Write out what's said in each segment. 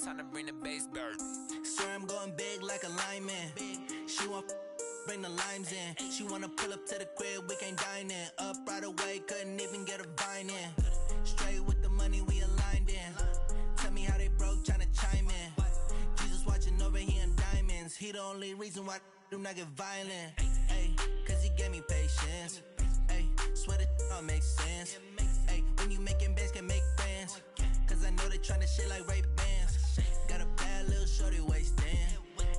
Time to bring the bass bird. Swear I'm going big like a lineman. She want bring the limes in. She wanna pull up to the crib, we can't dine in. Up right away, couldn't even get a vine in. Straight with the money we aligned in. Tell me how they broke, tryna chime in. Jesus watching over here in diamonds. He the only reason why I do not get violent. Ay, cause he gave me patience. Ay, swear that all makes sense. Ay, when you making bands, can make friends. Cause I know they tryna shit like Ray-Bans. Got a bad little shorty wasting.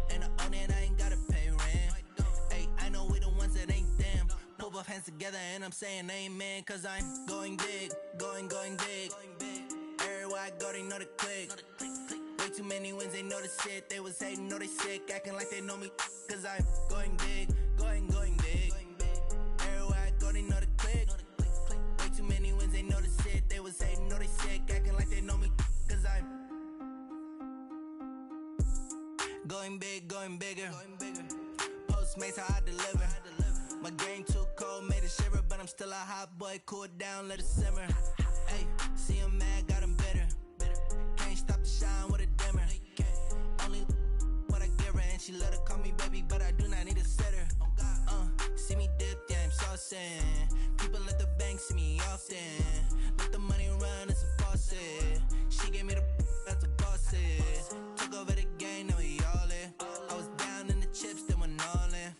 And I own it, I ain't gotta pay rent. Ay, I know we the ones that ain't them. Pull both hands together and I'm saying amen. Cause I'm going big, going big. Everywhere I go, they know the click. Way too many wins, they know the shit. They was hating, know they sick, acting like they know me. Cause I'm going big, going big. Everywhere I go, they know the click. Way too many wins, they know the shit. They was hating, know they sick, acting like they know me. Cause I'm going big, going bigger. Postmates how I deliver. My game too cold, made it shiver. But I'm still a hot boy, cool it down, let it simmer. Hey, see him mad, got him bitter. Can't stop the shine with a dimmer. Only what I give her, and she let her call me baby, but I do not need a sitter. See me dip, yeah, I'm saucing. People at the bank see me often. Let the money run, it's a faucet. She gave me the that's a bosses. Took over the game, now we all in. I was down in the chips, then went all in.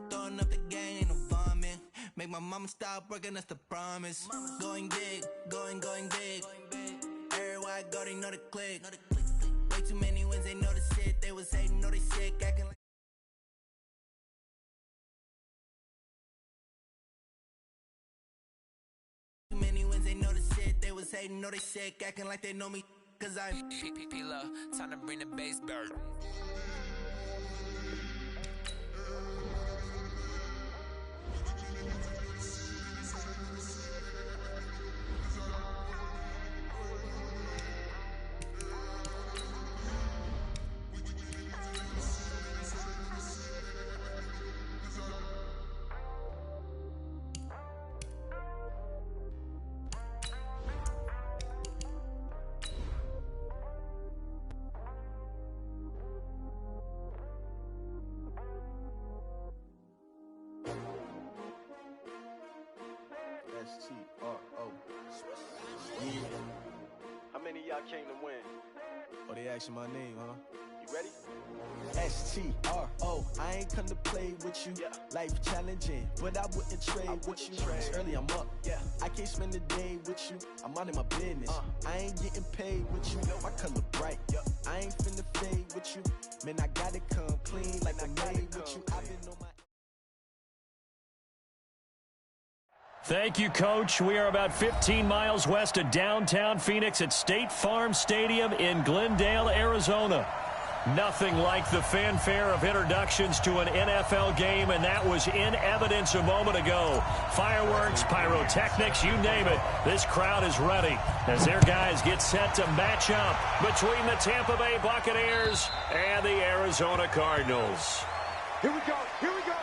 Throwing up the gang, ain't no vomit. Make my mama stop working, that's the promise. Going big, going big. Everywhere I go, they know the click. Way too many wins, they know the shit. They was hating, know they sick, acting like too many wins, they know the shit. They was hating, know they sick, acting like they know me. Cause I'm Time to bring the bass bird. S-T-R-O. Yeah. How many of y'all came to win? Oh, they asking my name, huh? You ready? S-T-R-O. I ain't come to play with you. Yeah. Life challenging, but I wouldn't trade with you. It's early, I'm up. Yeah. I can't spend the day with you. I'm minding my business. I ain't getting paid with you. My color bright. I ain't finna fade with you. Man, I gotta come clean like I made with you. I've been on my Thank you, Coach. We are about 15 miles west of downtown Phoenix at State Farm Stadium in Glendale, Arizona. Nothing like the fanfare of introductions to an NFL game, and that was in evidence a moment ago. Fireworks, pyrotechnics, you name it. This crowd is ready as their guys get set to match up between the Tampa Bay Buccaneers and the Arizona Cardinals. Here we go. Here we go.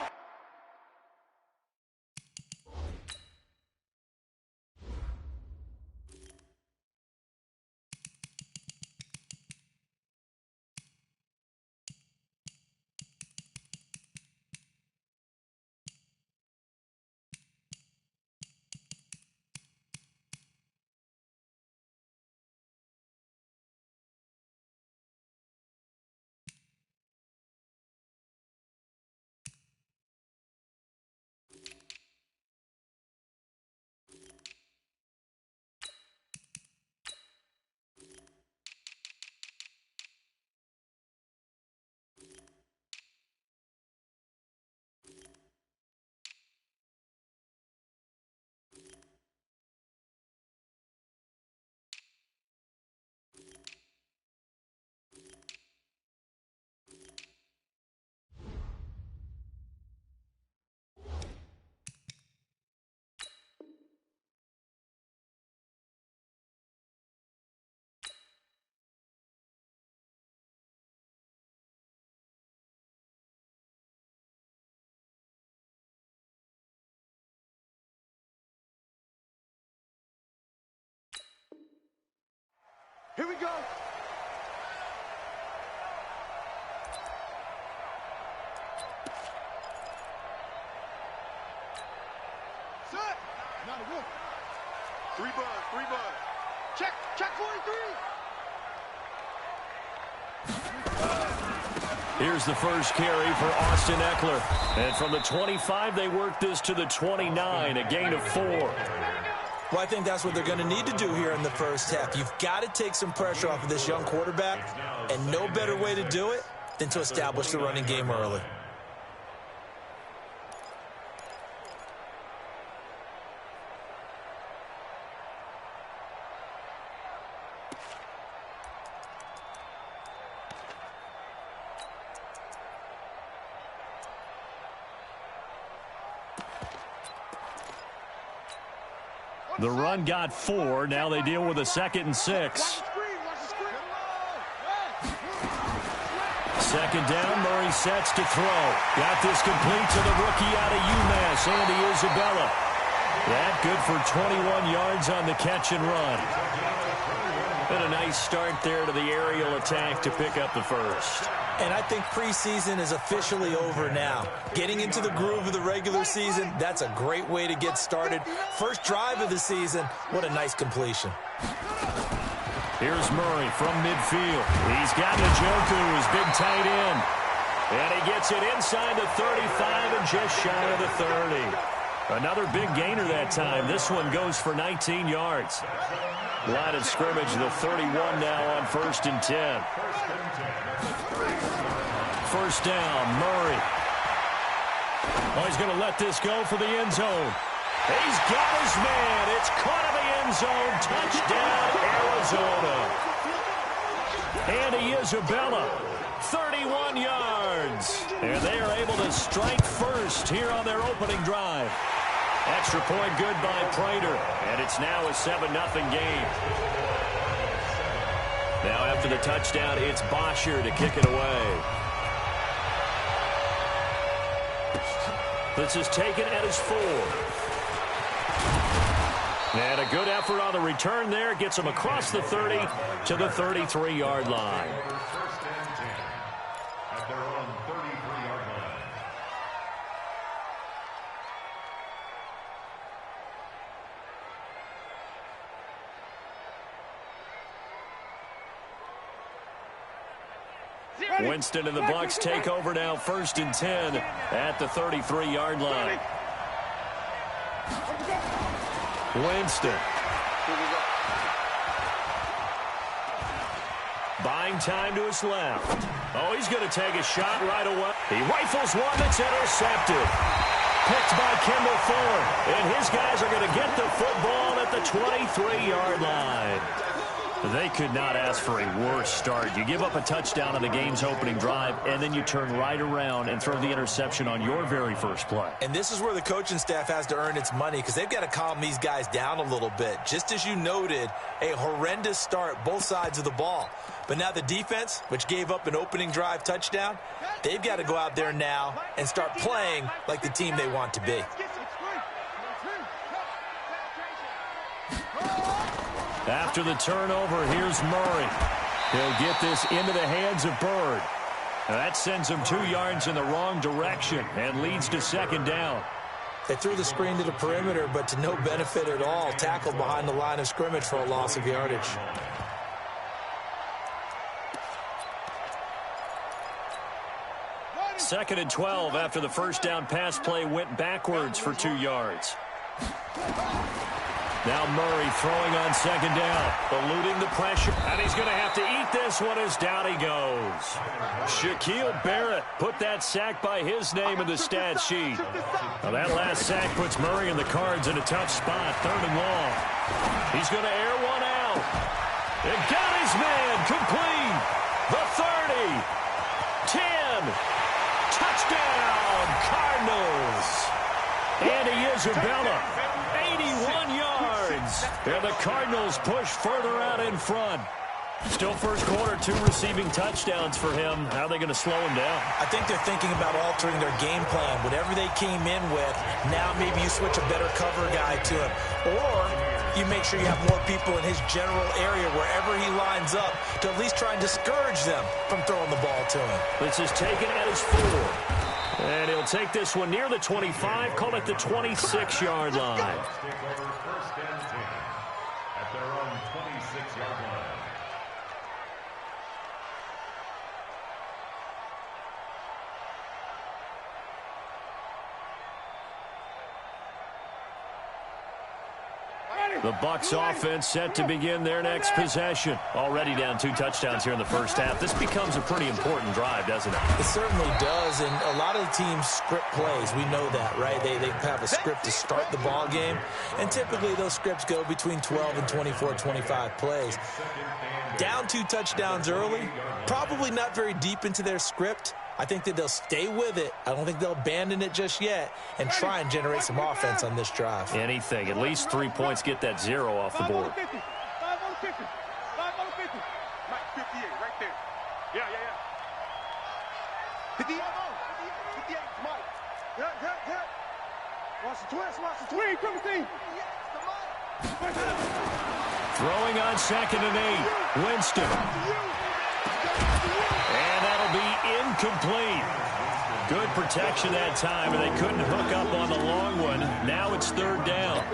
Here we go. Three bud. Check 43. Here's the first carry for Austin Eckler. And from the 25, they work this to the 29, a gain of 4. Well, I think that's what they're going to need to do here in the first half. You've got to take some pressure off of this young quarterback, and no better way to do it than to establish the running game early. The run got 4. Now they deal with a 2nd and 6. Second down, Murray sets to throw. Got this complete to the rookie out of UMass, Andy Isabella. That good for 21 yards on the catch and run. And a nice start there to the aerial attack to pick up the first. And I think preseason is officially over now. Getting into the groove of the regular season, that's a great way to get started. First drive of the season, what a nice completion. Here's Murray from midfield. He's got Njoku, his big tight end. And he gets it inside the 35 and just shy of the 30. Another big gainer that time. This one goes for 19 yards. Line of scrimmage, the 31 now on 1st and 10. First down, Murray. Oh, he's going to let this go for the end zone. He's got his man. It's caught in the end zone. Touchdown, Arizona. Andy Isabella, 31 yards. And they are able to strike first here on their opening drive. Extra point good by Prater. And it's now a 7-0 game. Now after the touchdown, it's Bosher to kick it away. This is taken at his 4. And a good effort on the return there. Gets him across the 30 to the 33-yard line. Winston and the Bucs take over now, 1st and 10 at the 33-yard line. Winston. Buying time to his left. Oh, he's going to take a shot right away. He rifles one that's intercepted. Picked by Kendall Fuller. And his guys are going to get the football at the 23-yard line. They could not ask for a worse start. You give up a touchdown on the game's opening drive, and then you turn right around and throw the interception on your very first play. And this is where the coaching staff has to earn its money, because they've got to calm these guys down a little bit. Just as you noted, a horrendous start, both sides of the ball. But now the defense, which gave up an opening drive touchdown, they've got to go out there now and start playing like the team they want to be. After the turnover, here's Murray. He'll get this into the hands of Bird. Now that sends him 2 yards in the wrong direction and leads to 2nd down. They threw the screen to the perimeter, but to no benefit at all. Tackled behind the line of scrimmage for a loss of yardage. Second and 12 after the first down pass play went backwards for 2 yards. Now Murray throwing on 2nd down, eluding the pressure. And he's going to have to eat this one as down he goes. Shaquille Barrett put that sack by his name in the stat sheet. Now that last sack puts Murray and the Cards in a tough spot, 3rd and long. He's going to air one out. And got his man complete. The 30. 10. Touchdown, Cardinals. Andy Isabella, 81 yards. And the Cardinals push further out in front. Still first quarter, 2 receiving touchdowns for him. How are they going to slow him down? I think they're thinking about altering their game plan. Whatever they came in with, now maybe you switch a better cover guy to him. Or you make sure you have more people in his general area wherever he lines up to at least try and discourage them from throwing the ball to him. This is taken at his 4. And he'll take this one near the 25, call it the 26-yard line. First and 10 at their own 26-yard line. The Bucs offense set to begin their next possession. Already down 2 touchdowns here in the first half. This becomes a pretty important drive, doesn't it? It certainly does, and a lot of the teams script plays. We know that, right? They have a script to start the ball game, and typically those scripts go between 12 and 24, 25 plays. Down 2 touchdowns early, probably not very deep into their script. I think that they'll stay with it. I don't think they'll abandon it just yet and try and generate some offense on this drive. Anything. At least 3 points, get that 0 off the board. 5 on 50. 5 on 50. Mike, 58, right there. Yeah. 58, 58, Mike. Hit. Watch the twist. Wait, come see. Throwing on 2nd and 8. Winston. And that'll be incomplete. Good protection that time, and they couldn't hook up on the long one. Now it's 3rd down.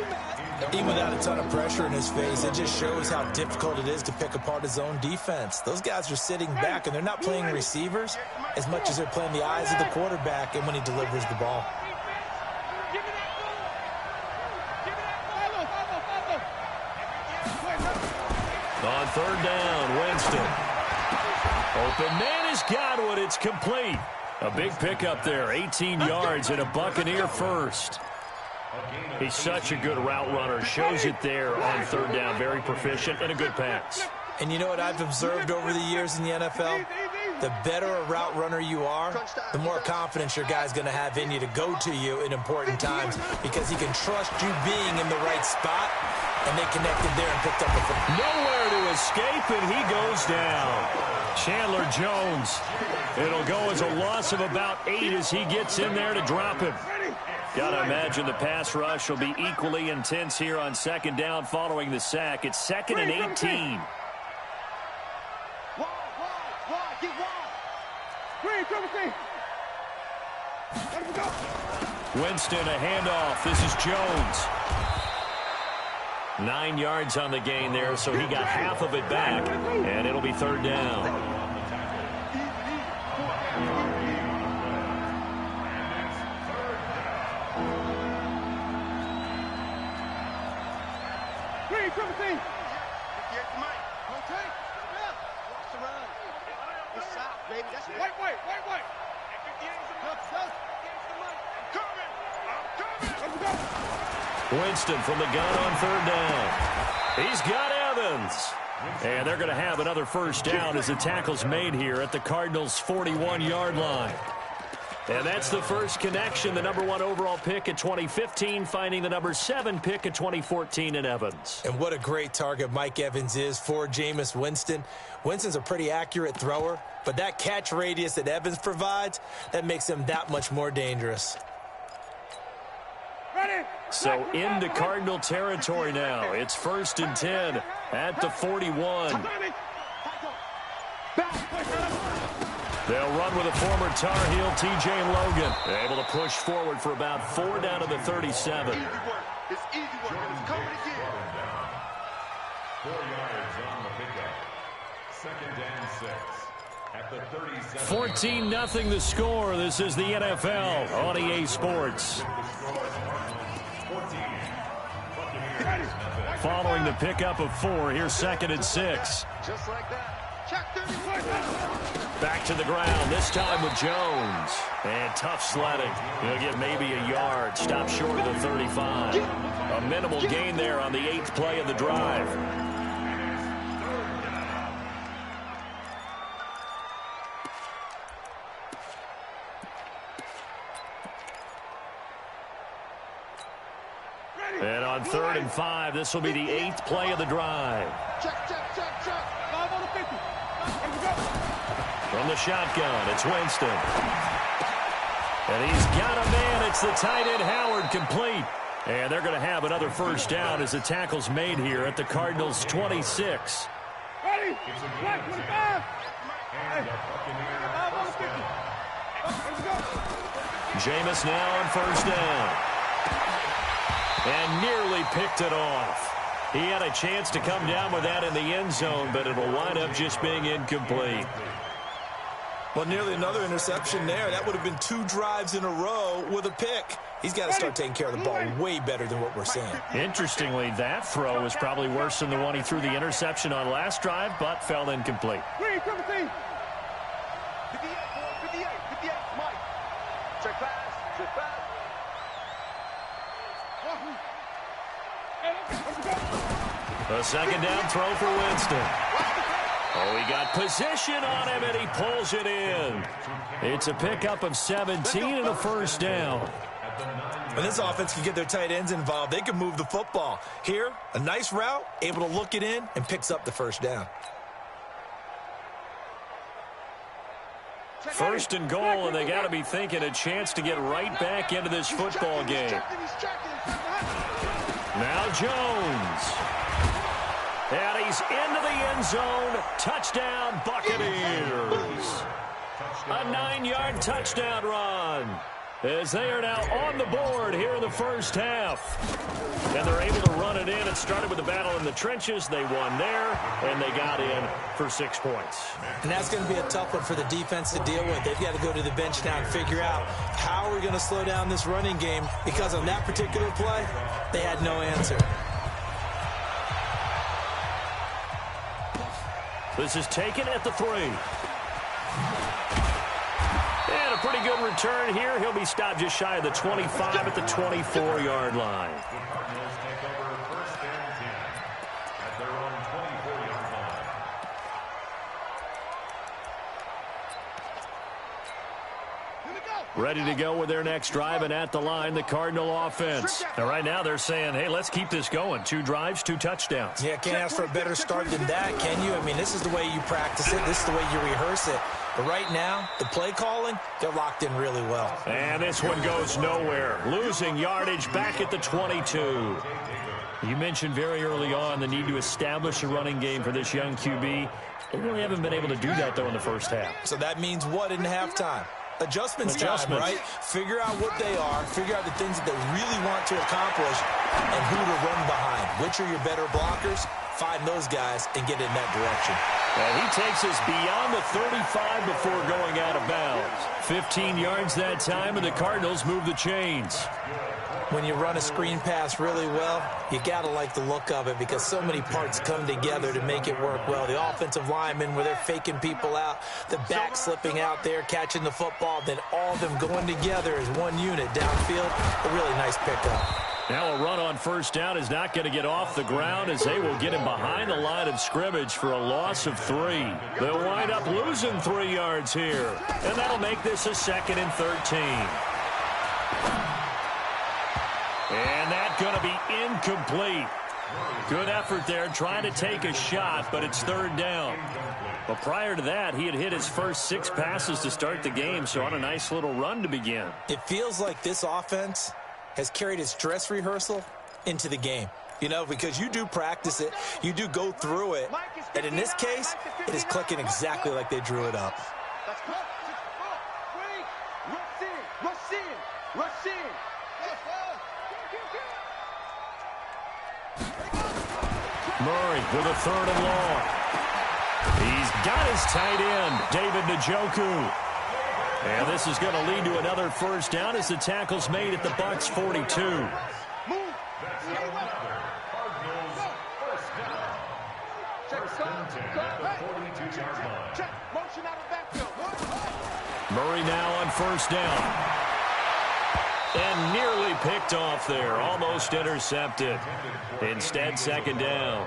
Even without a ton of pressure in his face, it just shows how difficult it is to pick apart his own defense. Those guys are sitting back, and they're not playing receivers as much as they're playing the eyes of the quarterback and when he delivers the ball. On 3rd down, Winston. Open man has got one. It's complete. A big pickup there, 18 yards and a Buccaneer first. He's such a good route runner. Shows it there on 3rd down. Very proficient and a good pass. And you know what I've observed over the years in the NFL? The better a route runner you are, the more confidence your guy's going to have in you to go to you in important times because he can trust you being in the right spot, and they connected there and picked up the football. Nowhere to escape, and he goes down. Chandler Jones. It'll go as a loss of about 8 as he gets in there to drop him. Gotta imagine the pass rush will be equally intense here on 2nd down following the sack. It's 2nd and 18. Winston, a handoff. This is Jones. 9 yards on the gain there, so he got half of it back, and it'll be 3rd down. Winston from the gun on 3rd down. He's got Evans. And they're going to have another first down as the tackle's made here at the Cardinals' 41-yard line. And that's the first connection, the #1 overall pick in 2015, finding the #7 pick in 2014 in Evans. And what a great target Mike Evans is for Jameis Winston. Winston's a pretty accurate thrower, but that catch radius that Evans provides, that makes him that much more dangerous. So into Cardinal territory now. It's 1st and 10 at the 41. They'll run with a former Tar Heel, T.J. Logan. They're able to push forward for about 4 down to the 37. It's easy work. It's coming again. 4 yards on the pickup. 2nd and 6 at the 37. 14-0 the score. This is the NFL on EA Sports. Following the pickup of 4, here's 2nd and 6. Just like that. Back to the ground, this time with Jones. And tough sledding. He'll get maybe a yard. Stop short of the 35. A minimal gain there on the 8th play of the drive. And on 3rd and 5, this will be the 8th play of the drive. Check. 5 on the 50. From the shotgun, it's Winston. And he's got a man. It's the tight end, Howard, complete. And they're going to have another first down as the tackle's made here at the Cardinals' 26. Ready? 25. And the Buccaneers first down. Jameis now on first down. And nearly picked it off. He had a chance to come down with that in the end zone, but it'll wind up just being incomplete. Well, nearly another interception there. That would have been 2 drives in a row with a pick. He's got to start taking care of the ball way better than what we're seeing. Interestingly, that throw was probably worse than the one he threw the interception on last drive, but fell incomplete. 58, 58, Mike. Check pass, check pass. A second down throw for Winston. Oh, he got position on him, and he pulls it in. It's a pickup of 17 and a first down. When this offense can get their tight ends involved, they can move the football. Here, a nice route, able to look it in, and picks up the first down. First and goal, and they got to be thinking a chance to get right back into this football game. Now Jones. And he's into the end zone. Touchdown, Buccaneers. A 9-yard touchdown run. As they are now on the board here in the first half. And they're able to run it in. It started with a battle in the trenches. They won there, and they got in for 6 points. And that's going to be a tough one for the defense to deal with. They've got to go to the bench now and figure out how we're going to slow down this running game, because on that particular play, they had no answer. This is taken at the 3. And a pretty good return here. He'll be stopped just shy of the 25 at the 24-yard line. The Cardinals take over first and 10 at their own 24-yard line. Ready to go with their next drive, and at the line, the Cardinal offense. Now, right now, they're saying, hey, let's keep this going. 2 drives, 2 touchdowns. Yeah, can't ask for a better start than that, can you? I mean, this is the way you practice it. This is the way you rehearse it. But right now, the play calling, they're locked in really well. And this one goes nowhere. Losing yardage back at the 22. You mentioned very early on the need to establish a running game for this young QB. They really haven't been able to do that, though, in the first half. So that means what in halftime? Adjustments time, right? Figure out what they are, figure out the things that they really want to accomplish, and who to run behind. Which are your better blockers? Find those guys and get in that direction. And he takes us beyond the 35 before going out of bounds. 15 yards that time, and the Cardinals move the chains. When you run a screen pass really well, you got to like the look of it, because so many parts come together to make it work well. The offensive linemen, where they're faking people out, the back slipping out there, catching the football, then all of them going together as one unit downfield. A really nice pickup. Now a run on first down is not going to get off the ground, as they will get him behind the line of scrimmage for a loss of 3. They'll wind up losing 3 yards here, and that'll make this a 2nd and 13. And that's going to be incomplete. Good effort there trying to take a shot, but it's 3rd down. But prior to that, he had hit his first 6 passes to start the game, so on a nice little run to begin. It feels like this offense has carried its dress rehearsal into the game. You know, because you do practice it, you do go through it, and in this case, it is clicking exactly like they drew it up. Murray with a 3rd and long. He's got his tight end, David Njoku. And this is going to lead to another first down as the tackle's made at the Bucs 42. Murray now on first down. And nearly picked off there. Almost intercepted. Instead, 2nd down.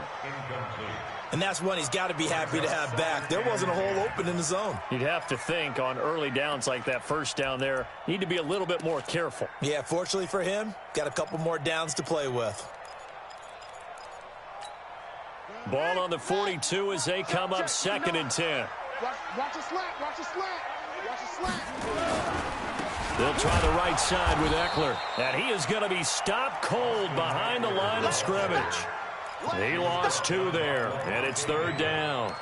And that's one he's got to be happy to have back. There wasn't a hole open in the zone. You'd have to think on early downs like that first down there, need to be a little bit more careful. Yeah, fortunately for him, got a couple more downs to play with. Ball on the 42 as they come up 2nd and 10. Watch a slant, watch a slant, watch a slant. They'll try the right side with Eckler. And he is going to be stopped cold behind the line of scrimmage. He lost 2 there, and it's 3rd down.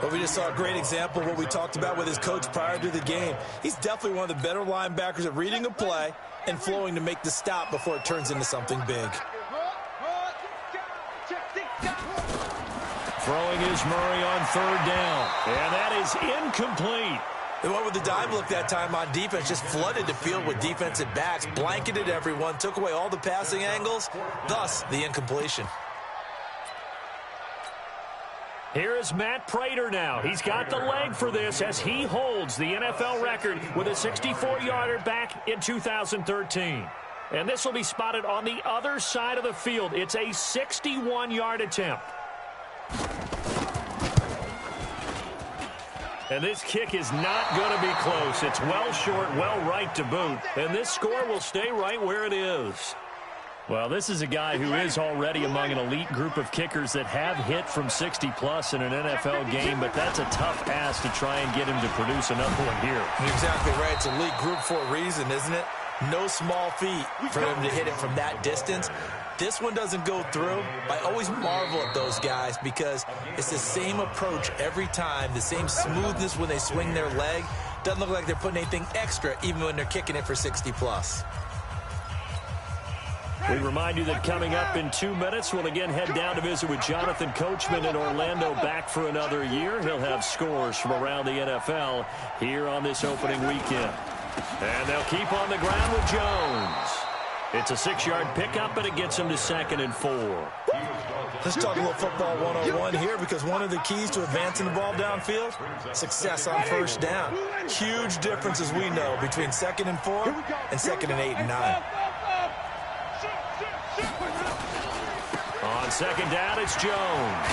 Well, we just saw a great example of what we talked about with his coach prior to the game. He's definitely one of the better linebackers at reading a play and flowing to make the stop before it turns into something big. Throwing is Murray on 3rd down. And that is incomplete. They went with the dive look that time on defense, just flooded the field with defensive backs, blanketed everyone, took away all the passing angles, thus the incompletion. Here is Matt Prater now. He's got the leg for this as he holds the NFL record with a 64-yarder back in 2013. And this will be spotted on the other side of the field. It's a 61-yard attempt. And this kick is not going to be close. It's well short, well right to boot. And this score will stay right where it is. Well, this is a guy who is already among an elite group of kickers that have hit from 60-plus in an NFL game, but that's a tough ask to try and get him to produce another one here. You're exactly right. It's elite group for a reason, isn't it? No small feat for him to hit it from that distance. This one doesn't go through. I always marvel at those guys because it's the same approach every time, the same smoothness when they swing their leg. Doesn't look like they're putting anything extra even when they're kicking it for 60-plus. We remind you that coming up in 2 minutes, we'll again head down to visit with Jonathan Coachman in Orlando, back for another year. He'll have scores from around the NFL here on this opening weekend. And they'll keep on the ground with Jones. It's a 6-yard pickup, and it gets him to 2nd and 4. Let's talk a little football 101 here, because one of the keys to advancing the ball downfield, success on 1st down. Huge difference, as we know, between 2nd and 4 and 2nd and 8 and 9. On 2nd down, it's Jones.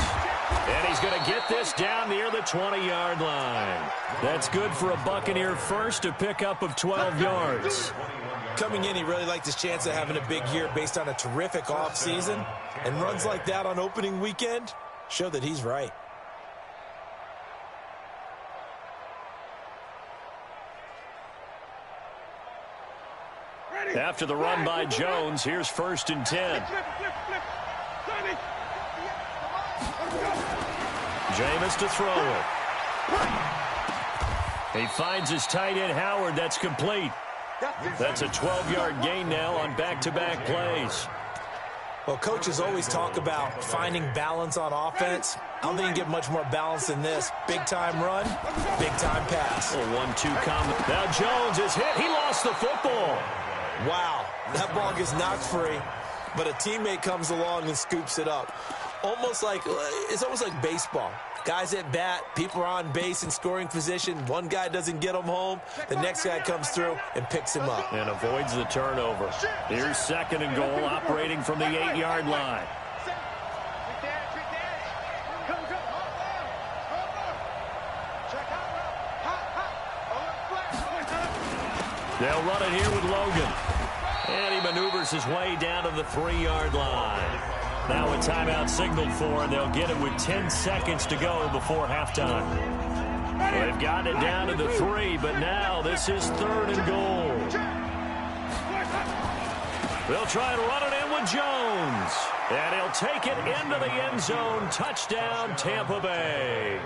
And he's going to get this down near the 20-yard line. That's good for a Buccaneer first, a pickup of 12 yards. Coming in, he really liked his chance of having a big year based on a terrific offseason. And runs like that on opening weekend show that he's right. After the run by Jones, here's 1st and 10. Jameis to throw it. He finds his tight end Howard. That's complete. That's a 12-yard gain now on back-to-back plays. Well, coaches always talk about finding balance on offense. I don't think you can get much more balance than this. Big-time run, big-time pass. A 1-2 combo. Now Jones is hit. He lost the football. Wow, that ball gets knocked free, but a teammate comes along and scoops it up. It's almost like baseball. Guys at bat, people are on base in scoring position. One guy doesn't get him home. The next guy comes through and picks him up. And avoids the turnover. Here's 2nd and goal, operating from the 8-yard line. They'll run it here with Logan. And he maneuvers his way down to the 3-yard line. Now a timeout signaled for, and they'll get it with 10 seconds to go before halftime. They've gotten it down to the 3, but now this is 3rd and goal. They'll try and run it in with Jones. And he'll take it into the end zone. Touchdown, Tampa Bay.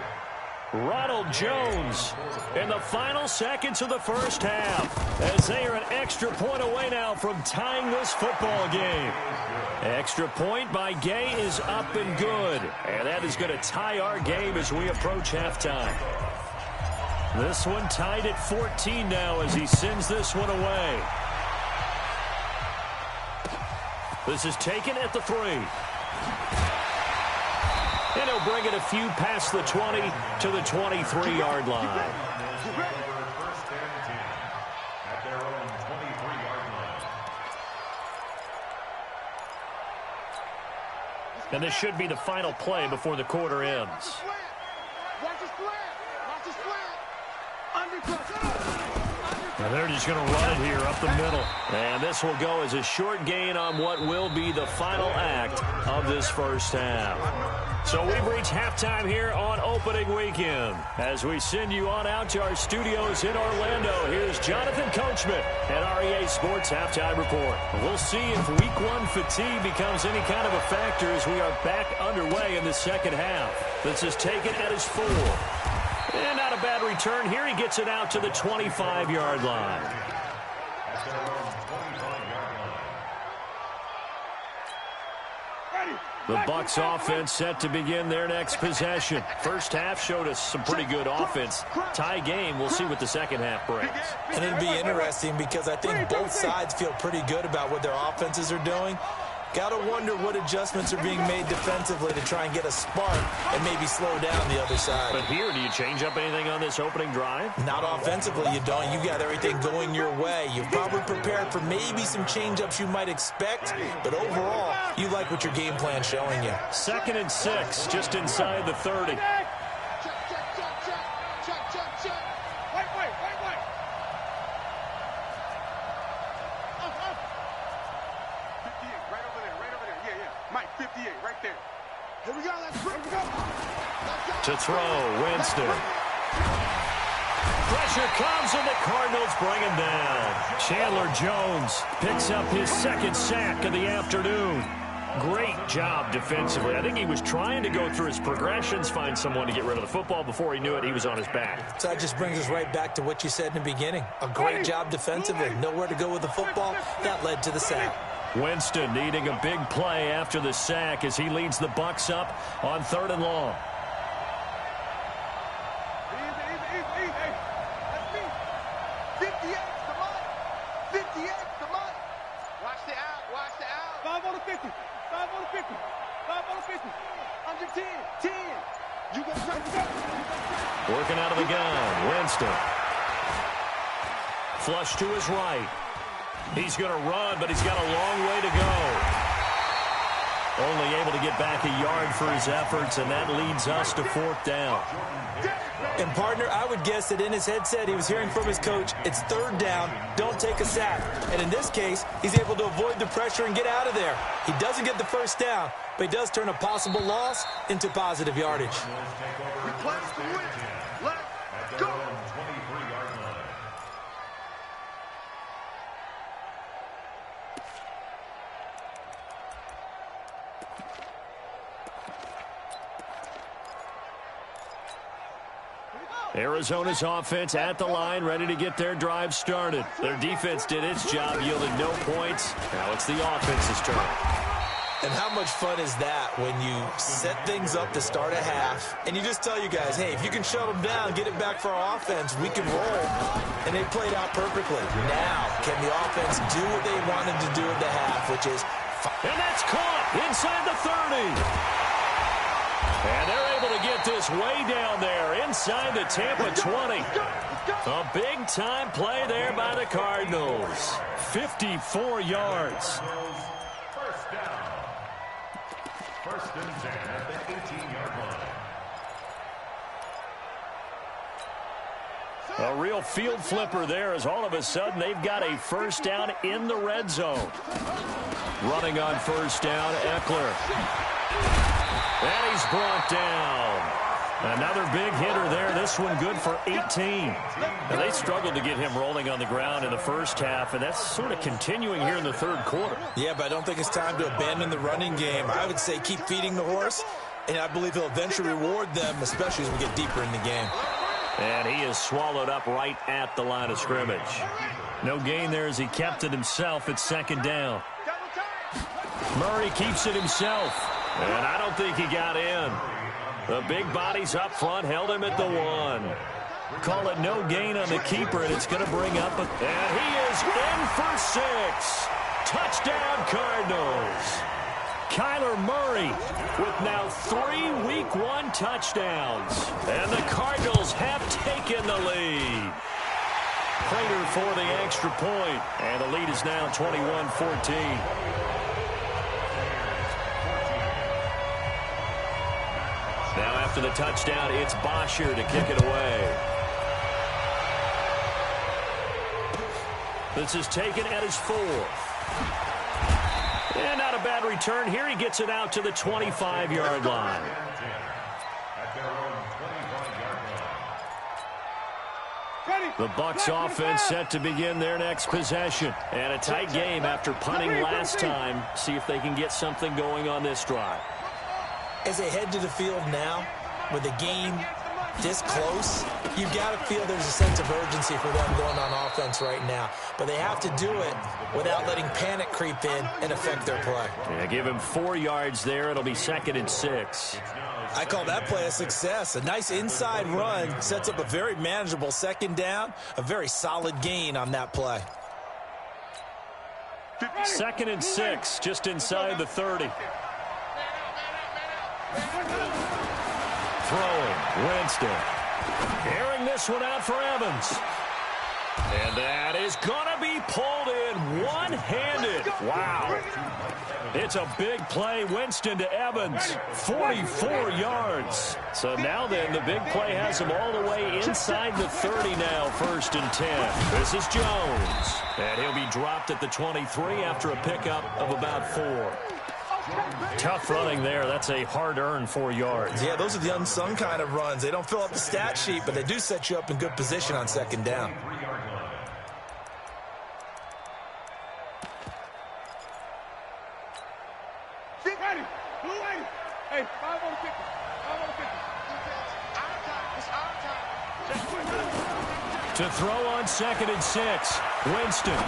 Ronald Jones in the final seconds of the first half, as they are an extra point away now from tying this football game. Extra point by Gay is up and good, and that is going to tie our game as we approach halftime. This one tied at 14 now as he sends this one away. This is taken at the 3. And he'll bring it a few past the 20 to the 23-yard line. First and 10 at their own 23-yard line. And this should be the final play before the quarter ends. Watch the slant. Watch the slant. Undercut. And They're just going to run it here up the middle. And this will go as a short gain on what will be the final act of this first half. So we've reached halftime here on opening weekend. As we send you on out to our studios in Orlando, here's Jonathan Coachman at REA Sports Halftime Report. We'll see if Week 1 fatigue becomes any kind of a factor as we are back underway in the second half. This is taken at his 4. And not a bad return here. He gets it out to the 25-yard line. The Bucs offense set to begin their next possession. First half showed us some pretty good offense. Tie game. We'll see what the second half brings. And it'll be interesting because I think both sides feel pretty good about what their offenses are doing. Got to wonder what adjustments are being made defensively to try and get a spark and maybe slow down the other side. But here, do you change up anything on this opening drive? Not offensively, you don't. You got everything going your way. You've probably prepared for maybe some change-ups you might expect, but overall, you like what your game plan's showing you. 2nd and 6, just inside the 30. To throw, Winston. Pressure comes, and the Cardinals bring him down. Chandler Jones picks up his 2nd sack of the afternoon. Great job defensively. I think he was trying to go through his progressions, find someone to get rid of the football. Before he knew it, he was on his back. So that just brings us right back to what you said in the beginning. A great job defensively. Nowhere to go with the football. That led to the sack. Winston needing a big play after the sack as he leads the Bucs up on 3rd and long. Working out of the gun, Winston. Flush to his right. He's going to run, but he's got a long way to go. Only able to get back a yard for his efforts, and that leads us to 4th down. And, partner, I would guess that in his headset he was hearing from his coach, it's 3rd down, don't take a sack. And in this case, he's able to avoid the pressure and get out of there. He doesn't get the 1st down, but he does turn a possible loss into positive yardage. Let's go. Arizona's offense at the line, ready to get their drive started. Their defense did its job, yielding no points. Now it's the offense's turn. And how much fun is that when you set things up to start a half, and you just tell you guys, hey, if you can shut them down, get it back for our offense, we can roll. And they played out perfectly. Now, can the offense do what they wanted to do at the half, which is... And that's caught inside the 30. And they're able to get this way down there inside the Tampa 20. A big-time play there by the Cardinals. 54 yards. First down. 1st and 10 at the 18-yard line. A real field flipper there as all of a sudden they've got a 1st down in the red zone. Running on 1st down, Eckler. And he's brought down. Another big hitter there. This one good for 18. Now, they struggled to get him rolling on the ground in the first half, and that's sort of continuing here in the 3rd quarter. Yeah, but I don't think it's time to abandon the running game. I would say keep feeding the horse, and I believe he'll eventually reward them, especially as we get deeper in the game. And he is swallowed up right at the line of scrimmage. No gain there as he kept it himself at 2nd down. Murray keeps it himself. And I don't think he got in. The big bodies up front held him at the 1. Call it no gain on the keeper, and it's going to bring up a... And he is in for 6. Touchdown, Cardinals. Kyler Murray with now 3 Week 1 touchdowns. And the Cardinals have taken the lead. Prater for the extra point. And the lead is now 21-14. Now after the touchdown, it's Bosher to kick it away. This is taken at his 4th. And not a bad return here. He gets it out to the 25-yard line. The Bucs offense set to begin their next possession. And a tight game after punting last time. See if they can get something going on this drive. As they head to the field now, with the game this close, you've got to feel there's a sense of urgency for them going on offense right now. But they have to do it without letting panic creep in and affect their play. Yeah, give him 4 yards there. It'll be 2nd and 6. I call that play a success. A nice inside run sets up a very manageable 2nd down, a very solid gain on that play. 2nd and 6, just inside the 30. Throwing, Winston. Airing this one out for Evans. And that is going to be pulled in one-handed. Wow. It's a big play. Winston to Evans. 44 yards. So now then, the big play has him all the way inside the 30 now, 1st and 10. This is Jones. And he'll be dropped at the 23 after a pickup of about 4. Tough running there. That's a hard-earned 4 yards. Yeah, those are the unsung kind of runs. They don't fill up the stat sheet, but they do set you up in good position on 2nd down. Hey, 5 on the 50. 5 on the 50. To throw on 2nd and 6. Winston.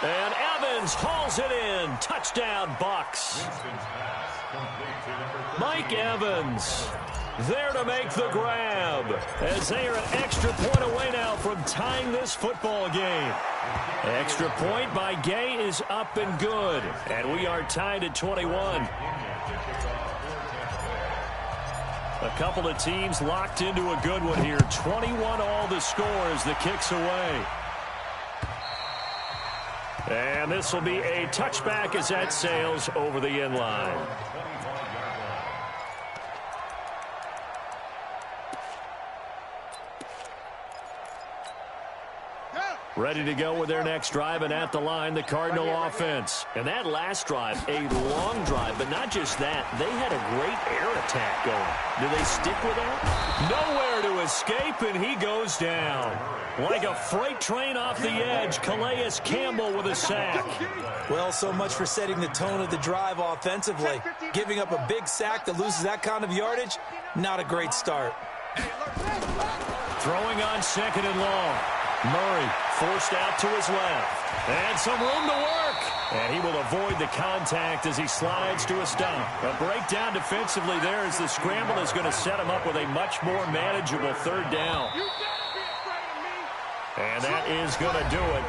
And Evans hauls it in. Touchdown, Bucs. Mike Evans there to make the grab as they are an extra point away now from tying this football game. Extra point by Gay is up and good. And we are tied at 21. A couple of teams locked into a good one here. 21 all the score as the kick's away. And this will be a touchback as that sails over the end line. Ready to go with their next drive, and at the line, the Cardinal offense. And that last drive, a long drive, but not just that. They had a great air attack going. Do they stick with that? Nowhere to escape, and he goes down. Like a freight train off the edge, Calais Campbell with a sack. Well, so much for setting the tone of the drive offensively. Giving up a big sack that loses that kind of yardage, not a great start. Throwing on 2nd and long. Murray forced out to his left. And some room to work. And he will avoid the contact as he slides to a stop. A breakdown defensively there as the scramble is going to set him up with a much more manageable 3rd down. And that is going to do it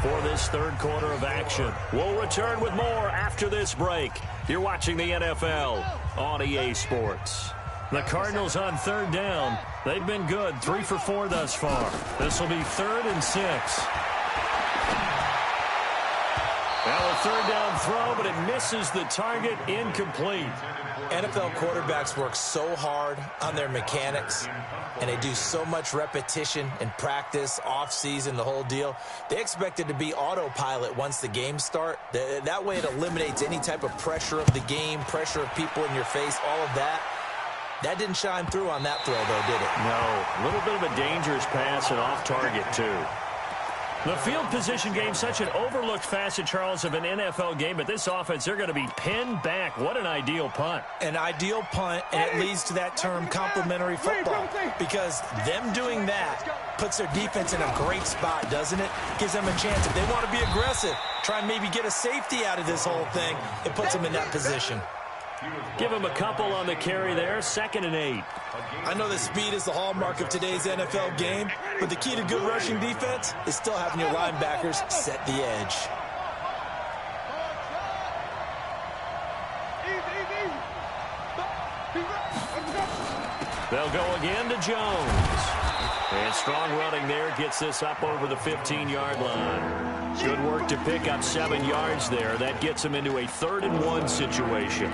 for this 3rd quarter of action. We'll return with more after this break. You're watching the NFL on EA Sports. The Cardinals on 3rd down. They've been good, 3 for 4 thus far. This will be 3rd and 6. Now a 3rd down throw, but it misses the target, incomplete. NFL quarterbacks work so hard on their mechanics, and they do so much repetition and practice, off-season, the whole deal. They expect it to be autopilot once the games start. That way it eliminates any type of pressure of the game, pressure of people in your face, all of that. That didn't shine through on that throw, though, did it? No. A little bit of a dangerous pass and off target, too. The field position game, such an overlooked facet, Charles, of an NFL game. But this offense, they're going to be pinned back. What an ideal punt. An ideal punt, and it leads to that term complementary football. Because them doing that puts their defense in a great spot, doesn't it? Gives them a chance. If they want to be aggressive, try and maybe get a safety out of this whole thing, it puts them in that position. Give him a couple on the carry there. 2nd and 8. I know that speed is the hallmark of today's NFL game, but the key to good rushing defense is still having your linebackers set the edge. They'll go again to Jones. And strong running there gets this up over the 15-yard line. Good work to pick up 7 yards there. That gets him into a 3rd and 1 situation.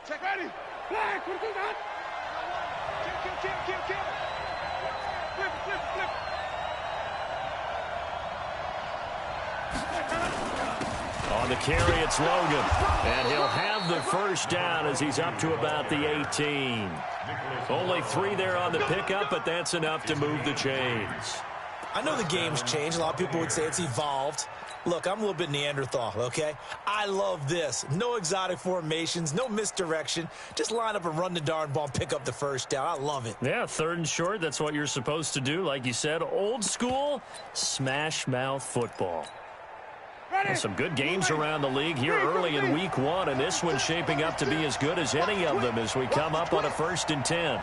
Check ready. Flag. What is that? Kill. Flip. On the carry, it's Logan. And he'll have the first down as he's up to about the 18. Only 3 there on the pickup, but that's enough to move the chains. I know the game's changed. A lot of people would say it's evolved. Look, I'm a little bit Neanderthal, okay? I love this. No exotic formations, no misdirection. Just line up and run the darn ball and pick up the first down. I love it. Yeah, 3rd and short, that's what you're supposed to do. Like you said, old school, smash mouth football. Well, some good games around the league here early in week 1, and this one's shaping up to be as good as any of them as we come up on a 1st and 10.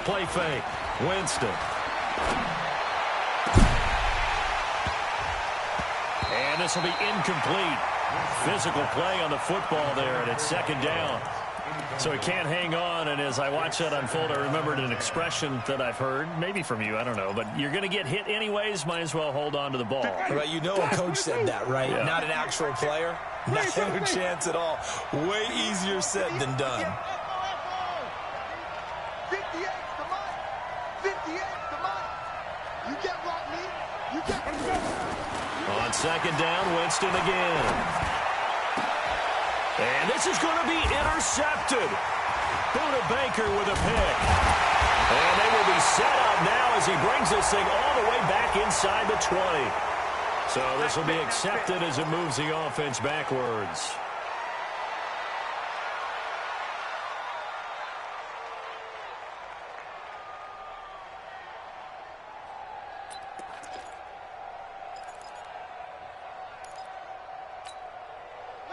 Play fake. Winston. And this will be incomplete. Physical play on the football there, and it's 2nd down. So he can't hang on, and as I watch that unfold, I remembered an expression that I've heard, maybe from you, I don't know, but you're going to get hit anyways, might as well hold on to the ball. Right, you know a coach said that, right? Yeah. Not an actual player. No chance at all. Way easier said than done. 58, come on. 58, come on. You get blocked me. You get on 2nd down, Winston again. And this is going to be intercepted. Buda Baker with a pick. And they will be set up now as he brings this thing all the way back inside the 20. So this will be accepted as it moves the offense backwards.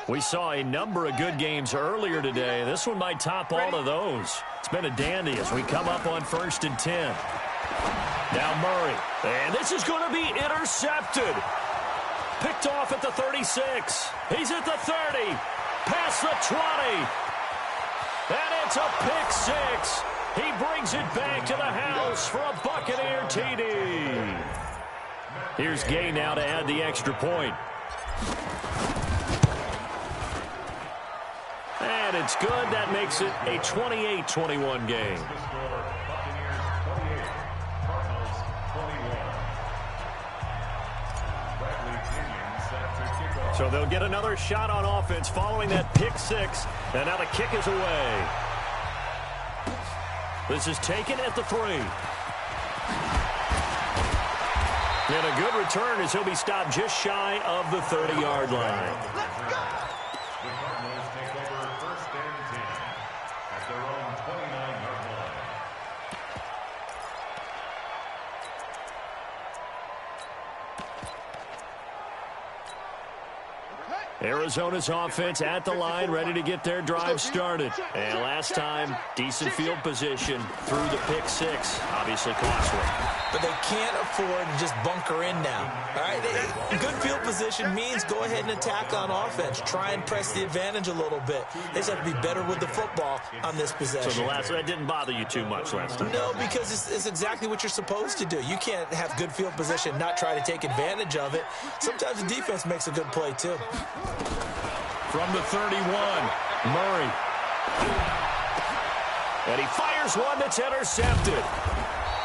We saw a number of good games earlier today. This one might top all of those. It's been a dandy as we come up on 1st and 10. Now Murray. And this is going to be intercepted. Picked off at the 36. He's at the 30. Past the 20. And it's a pick 6. He brings it back to the house for a Buccaneer TD. Here's Gay now to add the extra point. And it's good. That makes it a 28-21 game. So they'll get another shot on offense following that pick 6. And now the kick is away. This is taken at the 3. And a good return as he'll be stopped just shy of the 30-yard line. Let's go! The Cardinals take over 1st and 10 at their own 29-yard line. Arizona's offense at the line, ready to get their drive started. And last time, decent field position through the pick 6. Obviously costly. But they can't afford to just bunker in now. All right, good field position means go ahead and attack on offense. Try and press the advantage a little bit. They just have to be better with the football on this possession. So that didn't bother you too much last time? No, because it's exactly what you're supposed to do. You can't have good field position, not try to take advantage of it. Sometimes the defense makes a good play, too. From the 31, Murray. And he fires one that's intercepted.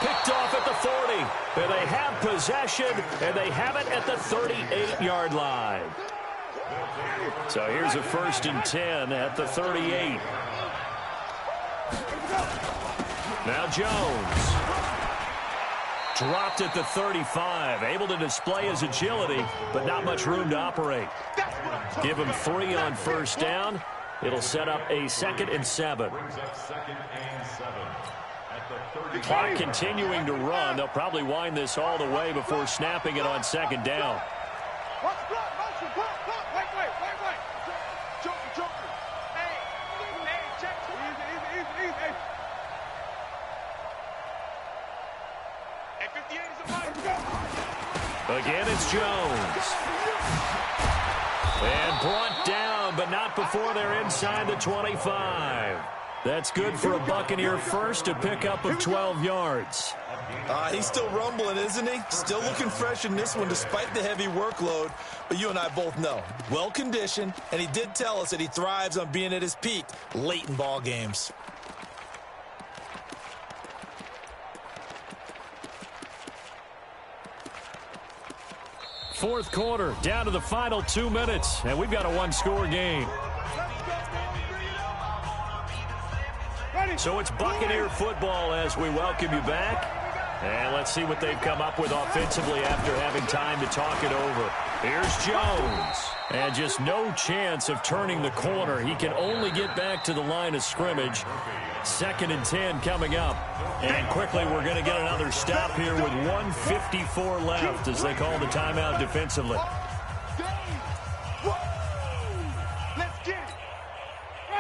Picked off at the 40. And they have possession, and they have it at the 38-yard line. So here's a 1st and 10 at the 38. Now Jones. Dropped at the 35. Able to display his agility, but not much room to operate. Give him 3 on 1st down. It'll set up a 2nd and 7. Clock continuing to run. They'll probably wind this all the way before snapping it on 2nd down. Wait. Joker. Hey, check. Easy. Hey, 58 is a fight. Again, it's Jones. And brought down, but not before they're inside the 25. That's good for a Buccaneer first, a pickup of 12 yards. He's still rumbling, isn't he? Still looking fresh in this one despite the heavy workload. But you and I both know, well-conditioned, and he did tell us that he thrives on being at his peak late in ball games. Fourth quarter, down to the final 2 minutes, and we've got a one-score game. So it's Buccaneer football as we welcome you back. And let's see what they've come up with offensively after having time to talk it over. Here's Jones. And just no chance of turning the corner. He can only get back to the line of scrimmage. 2nd and 10 coming up. And quickly we're going to get another stop here with 1:54 left as they call the timeout defensively.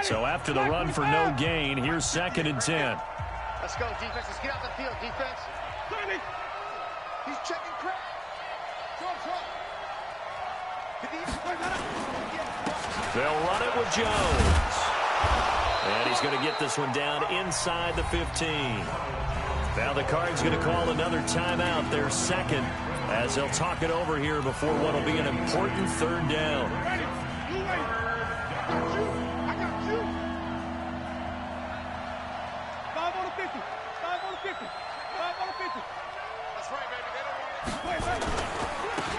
So after the run for no gain, here's 2nd and 10. Let's go, defense. Let's get out the field, defense. He's checking crap. They'll run it with Jones. And he's going to get this one down inside the 15. Now the Cards going to call another timeout, their second, as they'll talk it over here before what will be an important 3rd down.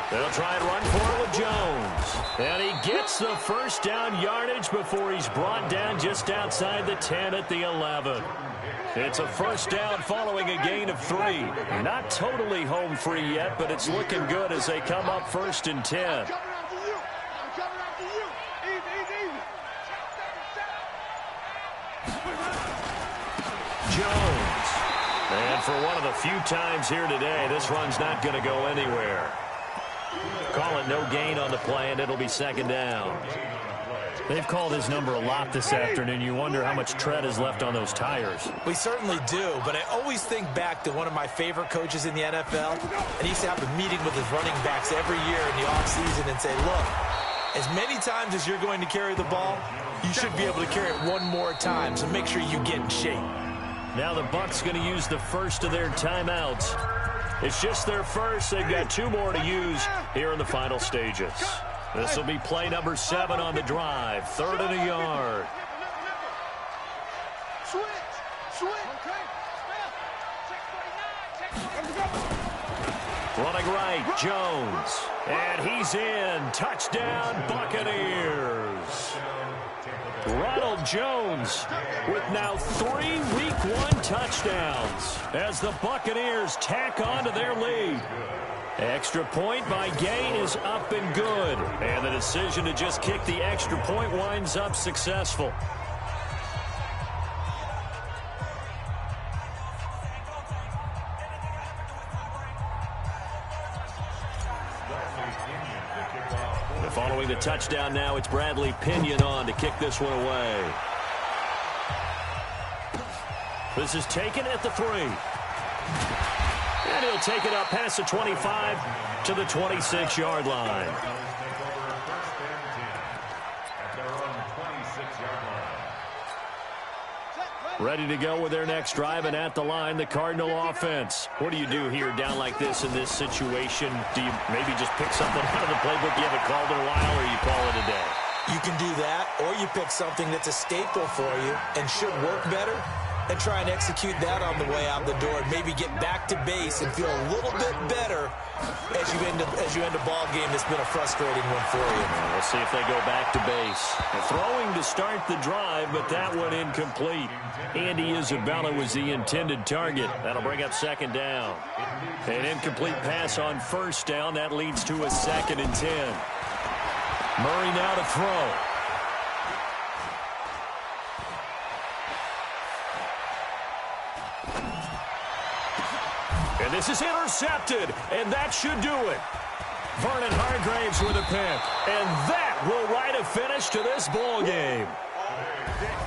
They'll try and run for it with Jones. And he gets the first down yardage before he's brought down just outside the 10 at the 11. It's a first down following a gain of 3. Not totally home free yet, but it's looking good as they come up 1st and 10. Jones. And for one of the few times here today, this run's not going to go anywhere. Call it no gain on the play, and it'll be 2nd down. They've called his number a lot this afternoon. You wonder how much tread is left on those tires. We certainly do, but I always think back to one of my favorite coaches in the NFL, and he used to have a meeting with his running backs every year in the offseason and say, look, as many times as you're going to carry the ball, you should be able to carry it one more time, so make sure you get in shape. Now the Bucs going to use the first of their timeouts. It's just their first. They've got 2 more to use here in the final stages. This will be play number 7 on the drive. 3rd and a yard. Running right, Jones. And he's in. Touchdown, Buccaneers. Ronald Jones with now 3 Week 1 touchdowns as the Buccaneers tack on to their lead. Extra point by Gay is up and good. And the decision to just kick the extra point winds up successful. Following the touchdown now, it's Bradley Pinion on to kick this one away. This is taken at the 3. And he'll take it up past the 25 to the 26-yard line. Ready to go with their next drive, and at the line, the Cardinal offense. What do you do here down like this in this situation? Do you maybe just pick something out of the playbook you haven't called in a while, or you call it a day? You can do that, or you pick something that's a staple for you and should work better, and try and execute that on the way out the door and maybe get back to base and feel a little bit better as you end a ball game that's been a frustrating one for you. We'll see if they go back to base. Throwing to start the drive, but that one incomplete. Andy Isabella was the intended target. That'll bring up 2nd down. An incomplete pass on 1st down. That leads to a 2nd and 10. Murray now to throw. And this is intercepted, and that should do it. Vernon Hargraves with a pick, and that will write a finish to this ball game.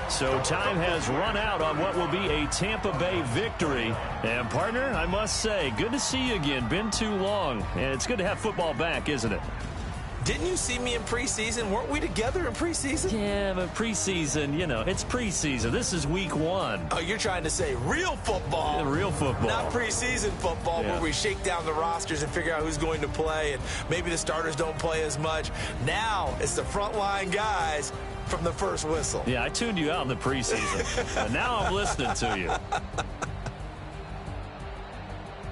So time has run out on what will be a Tampa Bay victory. And, partner, I must say, good to see you again. Been too long, and it's good to have football back, isn't it? Didn't you see me in preseason? Weren't we together in preseason? Yeah, but preseason, you know, it's preseason. This is week 1. Oh, you're trying to say real football. Yeah, real football. Not preseason football where we shake down the rosters and figure out who's going to play, and maybe the starters don't play as much. Now it's the frontline guys from the first whistle. Yeah, I tuned you out in the preseason. And now I'm listening to you.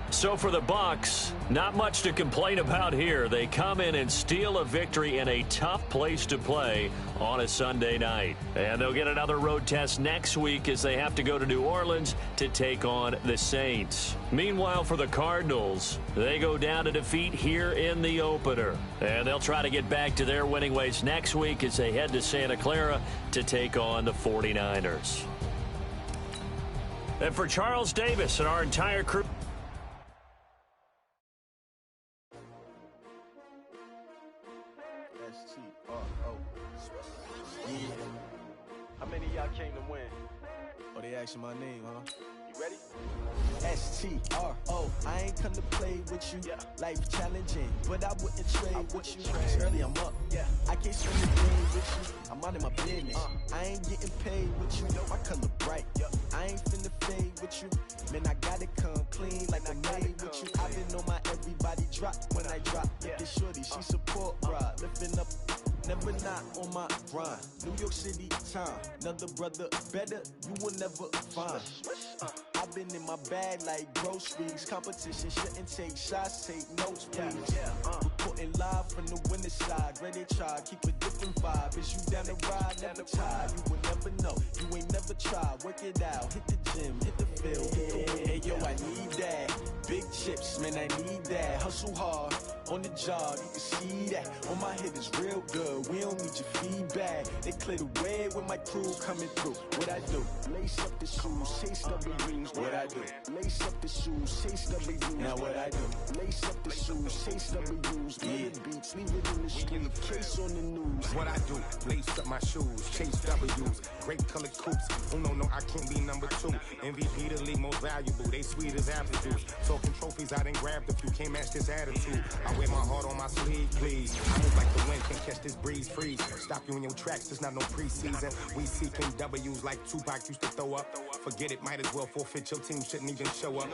So for the Bucs, not much to complain about here. They come in and steal a victory in a tough place to play on a Sunday night. And they'll get another road test next week as they have to go to New Orleans to take on the Saints. Meanwhile, for the Cardinals, they go down to defeat here in the opener. And they'll try to get back to their winning ways next week as they head to Santa Clara to take on the 49ers. And for Charles Davis and our entire crew, How many of y'all came to win? Oh, they asking my name, huh? You ready? S-T-R-O. I ain't come to play with you. Life challenging, but I wouldn't trade with you. It's early, I'm up. I can't spend the day with you. I'm out of my business. I ain't getting paid with you. My color bright. I ain't finna fade with you. Man, I gotta come clean like I made with you. I've been on my everybody drop when I drop. Look at shorty, she support rod. Lifting up. Never not on my grind. New York City time. Another brother better, you will never find. I've been in my bag like groceries. Competition shouldn't take shots, take notes, please. Reporting live from the winning side. Ready to try, keep a different vibe. Is you down the ride, never tired. You will never know, you ain't never tried. Work it out, hit the gym, hit the field. Hey yo, I need that. Big chips, man, I need that. Hustle hard, on the job, you can see that. On my head is real good, we don't need your feedback. They clear the way with my crew coming through. What I do? Lace up the shoes, chase W's. What I do? Lace up the shoes, chase W's. Now what I do? Lace up the shoes, chase W's. Get the beats, leave it in the street, case on the news. What I do? Lace up my shoes, chase W's. Great colored coops. Oh no, I can't be number 2. MVP the league most valuable. They sweet as apple juice. Talking trophies, I didn't grab the few. Can't match this attitude. I wear my heart on my sleeve, please. I move like the wind, can't catch this breeze, freeze. Stop you in your tracks, there's not no preseason. We seeking W's like Tupac used to throw up. Forget it, might as well forfeit. Your team shouldn't even show up.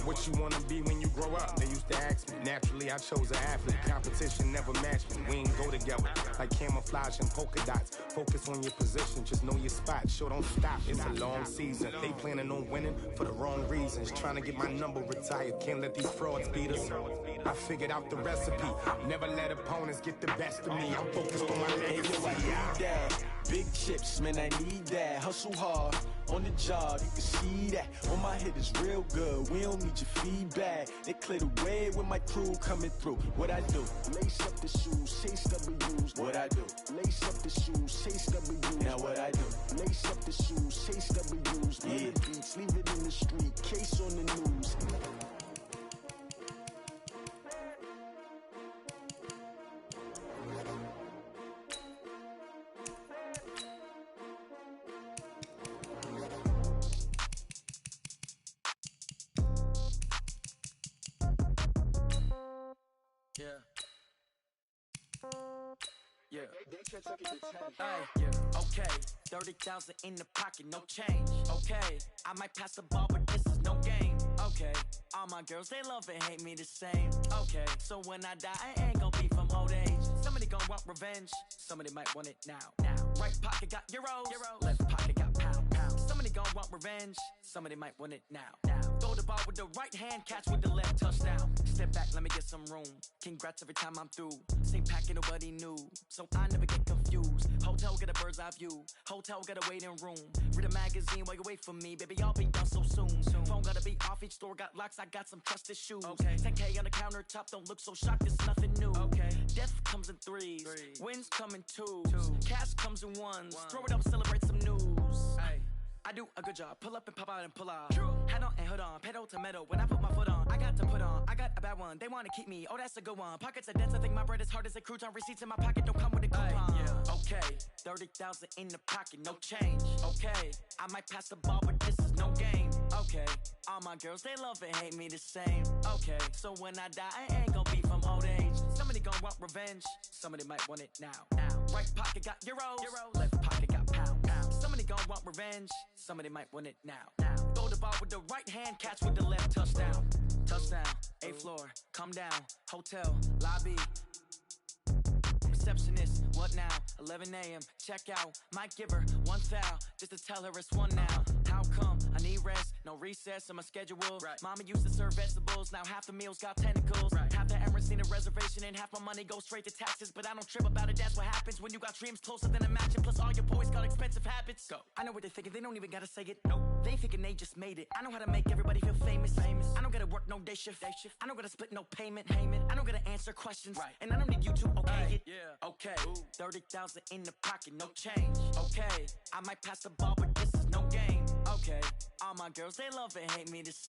What you wanna be when you grow up? They used to ask me. Naturally, I chose an athlete. Competition never matched me. We ain't go together like camouflage and polka dots. Focus on your position, just know your spot. Show don't stop, it's a long season. They planning on winning for the wrong reasons. Trying to get my number retired, can't let these frauds beat us. I figured out the recipe. Never let opponents get the best of me. I'm focused on my legacy. I need that. Big chips, man, I need that. Hustle hard, on the job, you can see that. On my head is real good, we don't need your feedback. They clear the way with my crew coming through. What I do? Lace up the shoes, chase W's. What I do? Lace up the shoes, chase W's. Now what I do? Lace up the shoes, chase W's. Get the beats, leave it in the street, case on the news. Okay, 30,000 in the pocket, no change. Okay, I might pass the ball, but this is no game. Okay, all my girls, they love and hate me the same. Okay, so when I die, I ain't gonna be from old age. Somebody gonna want revenge, somebody might want it now. Right pocket got euros, left pocket got pounds. Somebody gonna want revenge, somebody might want it now. Throw the ball with the right hand, catch with the left, touchdown. Step back, let me get some room. Congrats every time I'm through. Same packet, nobody knew, so I never get confused. Hotel get a bird's eye view. Hotel get a waiting room. Read a magazine while you wait for me, baby. I'll be done so soon. Phone gotta be off. Each store got locks. I got some trusted shoes. Okay. 10K on the countertop. Don't look so shocked. It's nothing new. Okay. Death comes in threes. Wins come in twos. Cash comes in ones. Throw it up, celebrate some news. Hey. I do a good job. Pull up and pop out and pull out. Hat on and hood on. Pedal to metal. When I put my foot on, I got to put on. I got a bad one. They want to keep me. Oh, that's a good one. Pockets are dense. I think my bread is hard as a crouton. Receipts in my pocket don't come with a coupon. Okay. 30,000 in the pocket. No change. Okay. I might pass the ball, but this is no game. Okay. All my girls, they love and hate me the same. Okay. So when I die, I ain't gonna be from old age. Somebody gon' want revenge. Somebody might want it now. Right pocket got euros. Left pocket got pounds. Somebody gon' want revenge. Somebody might want it now. Throw the ball with the right hand, catch with the left. Touchdown. Touchdown. 8th floor. Come down. Hotel. Lobby. Receptionist, what now? 11 a.m. Check out. Might give her one foul just to tell her it's one now. How come? I need rest, no recess in my schedule. Right. Mama used to serve vegetables, now half the meals got tentacles. Right. Half the Emirates need a reservation and half my money goes straight to taxes. But I don't trip about it, that's what happens when you got dreams closer than a match. And plus all your boys got expensive habits. Go. I know what they're thinking, they don't even gotta say it. Nope. They thinking they just made it. I know how to make everybody feel famous. I don't gotta work no day shift. I don't gotta split no payment. I don't gotta answer questions. Right. And I don't need you to okay it. Yeah. Okay. 30,000 in the pocket, no change. Okay. I might pass the ball, but this is no game. Okay. All my girls, they love and hate me this